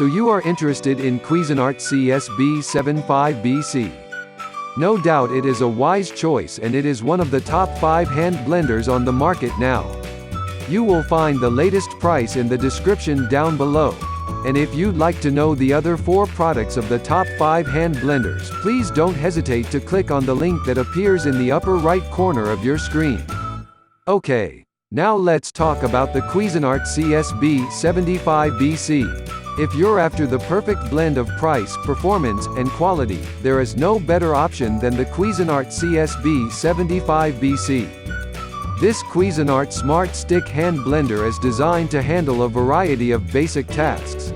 So you are interested in Cuisinart CSB-75BC. No doubt it is a wise choice and it is one of the top 5 hand blenders on the market now. You will find the latest price in the description down below. And if you'd like to know the other 4 products of the top 5 hand blenders, please don't hesitate to click on the link that appears in the upper right corner of your screen. Okay, now let's talk about the Cuisinart CSB-75BC. If you're after the perfect blend of price, performance, and quality, there is no better option than the Cuisinart CSB-75BC. This Cuisinart Smart Stick Hand Blender is designed to handle a variety of basic tasks.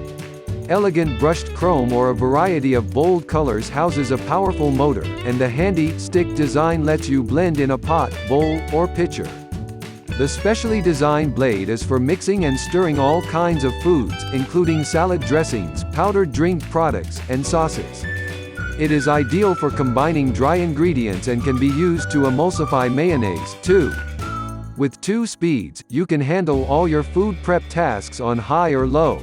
Elegant brushed chrome or a variety of bold colors houses a powerful motor, and the handy, stick design lets you blend in a pot, bowl, or pitcher. The specially designed blade is for mixing and stirring all kinds of foods, including salad dressings, powdered drink products, and sauces. It is ideal for combining dry ingredients and can be used to emulsify mayonnaise, too. With 2 speeds, you can handle all your food prep tasks on high or low.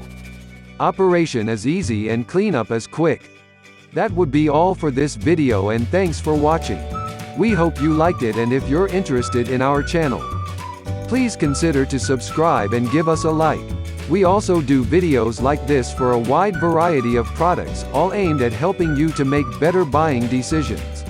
Operation is easy and cleanup is quick. That would be all for this video, and thanks for watching. We hope you liked it, and if you're interested in our channel, please consider to subscribe and give us a like. We also do videos like this for a wide variety of products, all aimed at helping you to make better buying decisions.